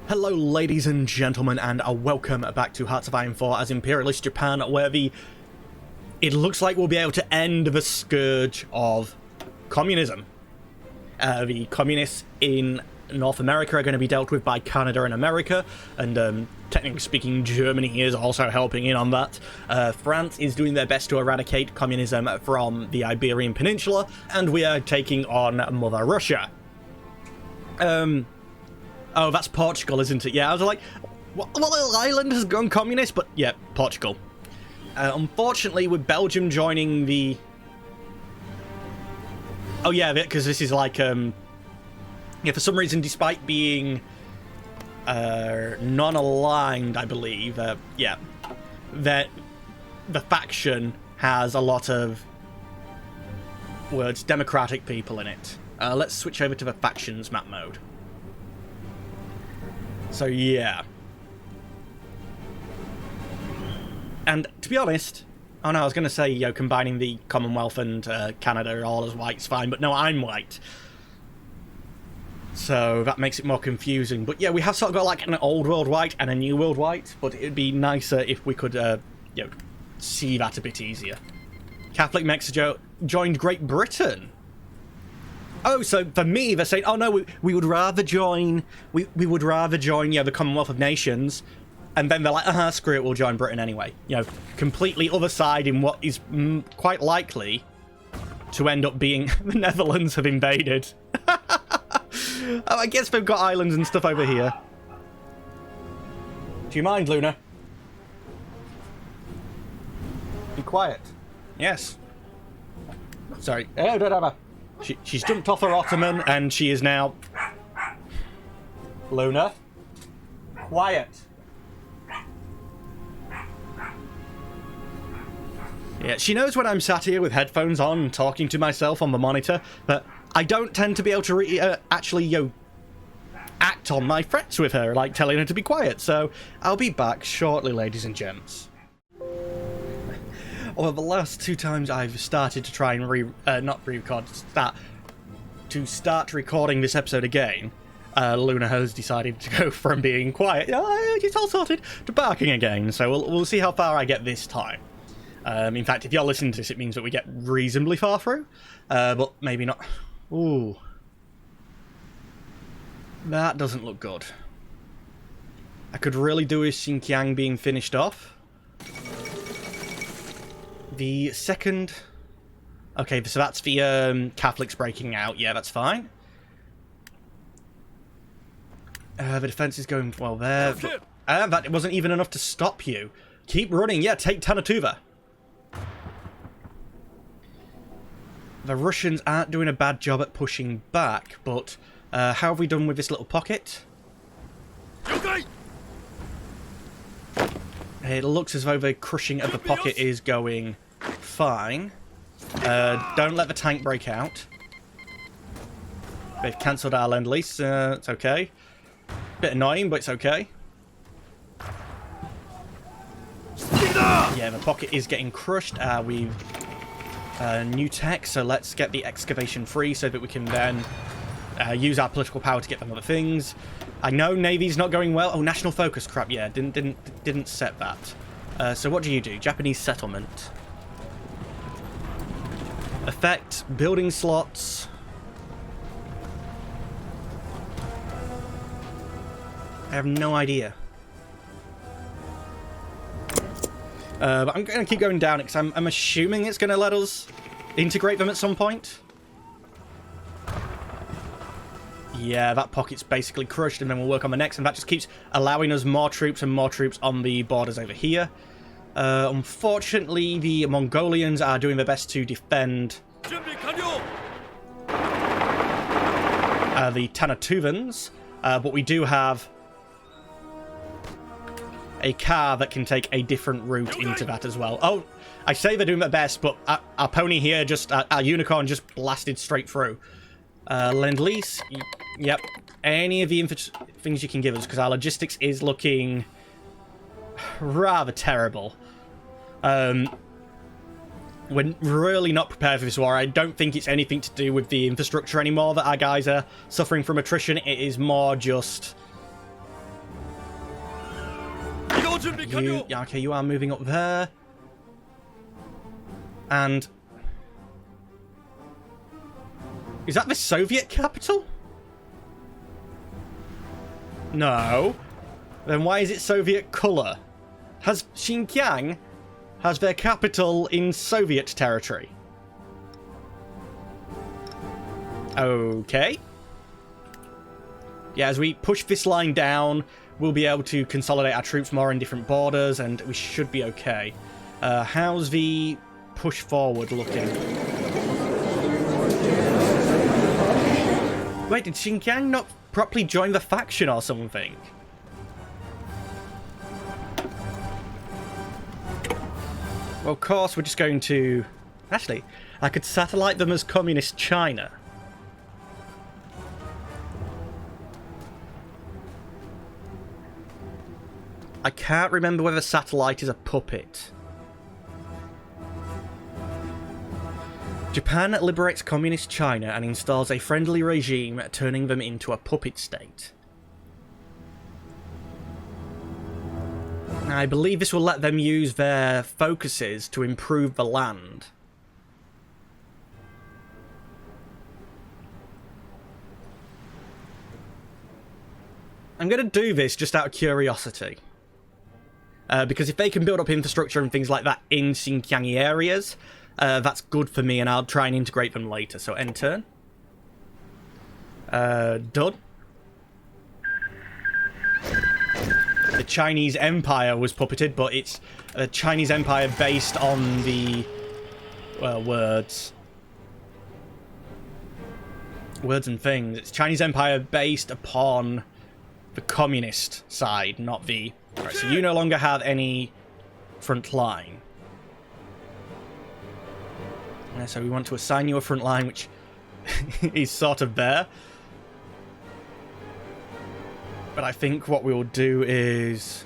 Hello ladies and gentlemen, and welcome back to Hearts of Iron 4 as Imperialist Japan, where it looks like we'll be able to end the scourge of communism. The communists in North America are going to be dealt with by Canada and America, and technically speaking, Germany is also helping in on that. France is doing their best to eradicate communism from the Iberian Peninsula, and we are taking on Mother Russia. Oh, that's Portugal, isn't it? Yeah, I was like, what little island has gone communist? But yeah, Portugal. Unfortunately, with Belgium joining the... Oh yeah, because this is like, yeah, for some reason, despite being non-aligned, I believe, yeah, that the faction has a lot of words, democratic people in it. Let's switch over to the factions map mode. So, yeah. And, to be honest... Oh, no, I was going to say, you know, combining the Commonwealth and Canada all as white's fine, but no, I'm white. So, that makes it more confusing. But, yeah, we have sort of got, like, an old world white and a new world white, but it'd be nicer if we could, you know, see that a bit easier. Catholic Mexico joined Great Britain. Oh, so for me, they're saying, oh no, we would rather join, we would rather join, you know, the Commonwealth of Nations, and then they're like, screw it, we'll join Britain anyway. You know, completely other side in what is quite likely to end up being the Netherlands have invaded. Oh, I guess they've got islands and stuff over here. Do you mind, Luna? Be quiet. Yes. Sorry. She's jumped off her ottoman, and she is now... Luna? Quiet. Yeah, she knows when I'm sat here with headphones on, talking to myself on the monitor, but I don't tend to be able to actually, you know, act on my threats with her, like telling her to be quiet, so I'll be back shortly, ladies and gents. Well, the last two times I've started to try and start recording this episode again, Luna has decided to go from being quiet, it's all sorted, to barking again. So we'll see how far I get this time. In fact, if you're listening to this, it means that we get reasonably far through, but maybe not. Ooh, that doesn't look good. I could really do with Xinjiang being finished off. The second... Okay, so that's the Catholics breaking out. Yeah, that's fine. The defense is going well there. That it wasn't even enough to stop you. Keep running. Yeah, take Tanatuva. The Russians aren't doing a bad job at pushing back, but how have we done with this little pocket? Okay. It looks as though the crushing of the pocket is going fine. Don't let the tank break out. They've cancelled our lend-lease. It's okay. Bit annoying, but it's okay. Yeah, the pocket is getting crushed. We've new tech, so let's get the excavation free so that we can then use our political power to get them other things. I know Navy's not going well. Oh, national focus. Crap. Yeah, didn't set that. So what do? Japanese settlement. Effect, building slots. I have no idea. But I'm going to keep going down it because I'm assuming it's going to let us integrate them at some point. Yeah, that pocket's basically crushed, and then we'll work on the next, and that just keeps allowing us more troops and more troops on the borders over here. Unfortunately, the Mongolians are doing their best to defend the Tanatuvans, but we do have a car that can take a different route into that as well. Oh, I say they're doing their best, but our pony here, our unicorn, just blasted straight through. Lend-lease, yep. Any of the things you can give us, because our logistics is looking rather terrible. We're really not prepared for this war. I don't think it's anything to do with the infrastructure anymore that our guys are suffering from attrition. It is more just Yeah, okay, you are moving up there. And... is that the Soviet capital? No. Then why is it Soviet colour? Has Xinjiang has their capital in Soviet territory? Okay. Yeah, as we push this line down, we'll be able to consolidate our troops more in different borders, and we should be okay. How's the push forward looking? Wait, did Xinjiang not properly join the faction or something? Well, of course, we're just going to... actually, I could satellite them as Communist China. I can't remember whether satellite is a puppet. Japan liberates Communist China and installs a friendly regime, turning them into a puppet state. I believe this will let them use their focuses to improve the land. I'm going to do this just out of curiosity. Because if they can build up infrastructure and things like that in Xinjiang areas, that's good for me, and I'll try and integrate them later. So end turn. Done. The Chinese Empire was puppeted, but it's a Chinese Empire based on the... well, words. Words and things. It's Chinese Empire based upon the communist side, not the... right, so you no longer have any front line. So we want to assign you a front line, which is sort of there. But I think what we'll do is...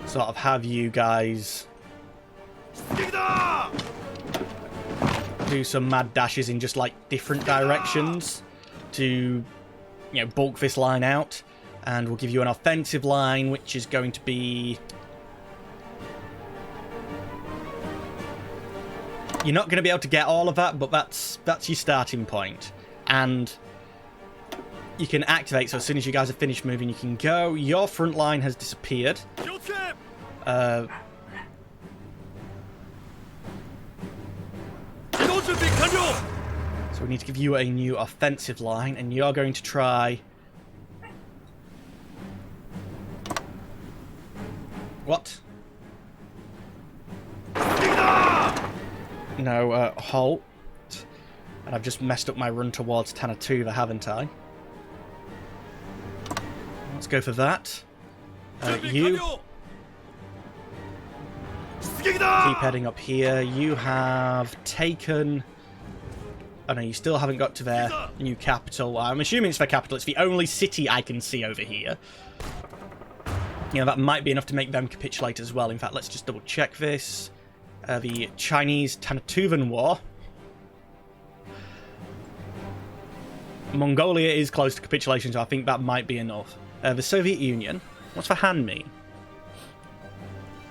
sort of have you guys... do some mad dashes in just, like, different directions to, you know, bulk this line out. And we'll give you an offensive line, which is going to be... you're not going to be able to get all of that, but that's your starting point. And you can activate, so as soon as you guys have finished moving, you can go. Your front line has disappeared. So we need to give you a new offensive line, and you're going to try... what? No, halt. And I've just messed up my run towards Tanatuva, haven't I? Let's go for that. You... keep heading up here. You have taken... oh no, you still haven't got to their new capital. I'm assuming it's their capital. It's the only city I can see over here. You know, that might be enough to make them capitulate as well. In fact, let's just double check this. The Chinese-Tanatuvan War. Mongolia is close to capitulation, so I think that might be enough. The Soviet Union. What's the hand mean?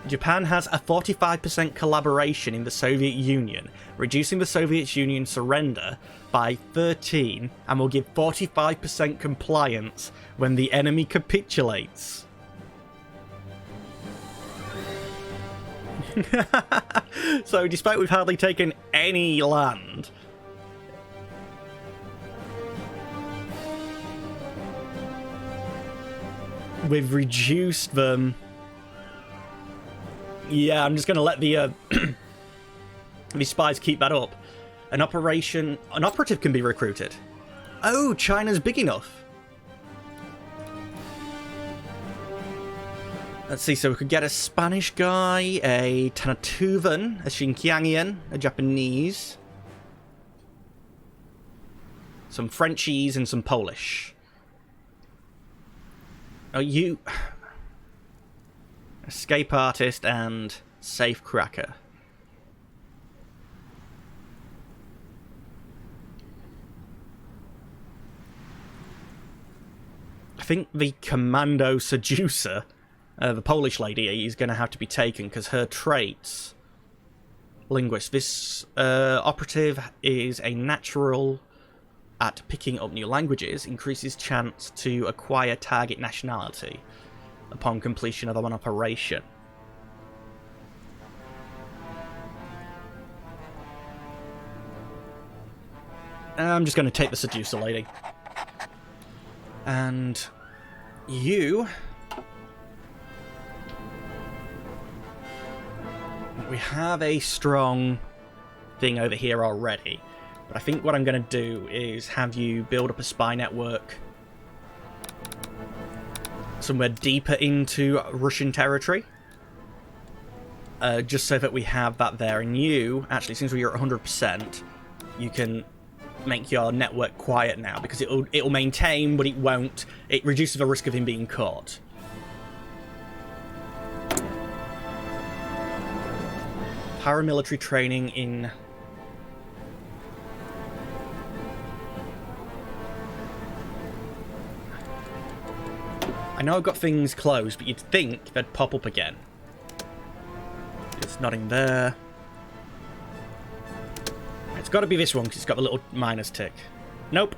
Japan has a 45% collaboration in the Soviet Union, reducing the Soviet Union surrender by 13, and will give 45% compliance when the enemy capitulates. So, despite we've hardly taken any land, we've reduced them. Yeah, I'm just going to let the the spies keep that up. An operative can be recruited. Oh, China's big enough. Let's see, so we could get a Spanish guy, a Tanatuvan, a Xinjiangian, a Japanese, some Frenchies, and some Polish. Oh, you... escape artist and safe cracker. I think the commando seducer, the Polish lady, is going to have to be taken because her traits... Linguist. This operative is a natural at picking up new languages, increases chance to acquire target nationality upon completion of an operation. I'm just going to take the seducer lady. And you... We have a strong thing over here already, but I think what I'm going to do is have you build up a spy network somewhere deeper into Russian territory, just so that we have that there. And you, actually, since you're at 100%, you can make your network quiet now, because it'll maintain, but it won't. It reduces the risk of him being caught. Paramilitary training in... I know I've got things closed, but you'd think they'd pop up again. It's nothing there. It's got to be this one, because it's got the little minus tick. Nope.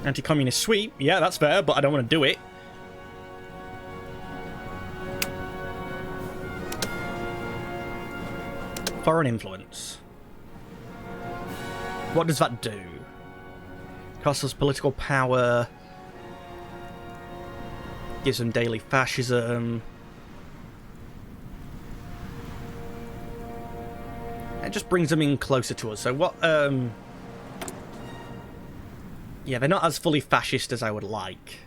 Anti-communist sweep. Yeah, that's fair, but I don't want to do it. Foreign influence. What does that do? Costs us political power. Gives them daily fascism. It just brings them in closer to us. So what, yeah, they're not as fully fascist as I would like.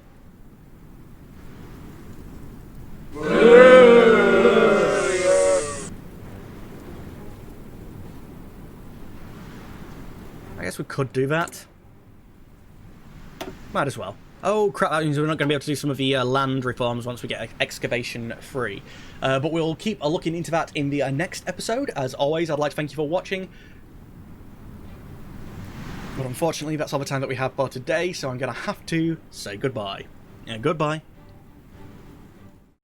I guess we could do that. Might as well. Oh crap, that means we're not going to be able to do some of the land reforms once we get excavation free. But we'll keep looking into that in the next episode. As always, I'd like to thank you for watching. But unfortunately, that's all the time that we have for today, so I'm going to have to say goodbye. Goodbye.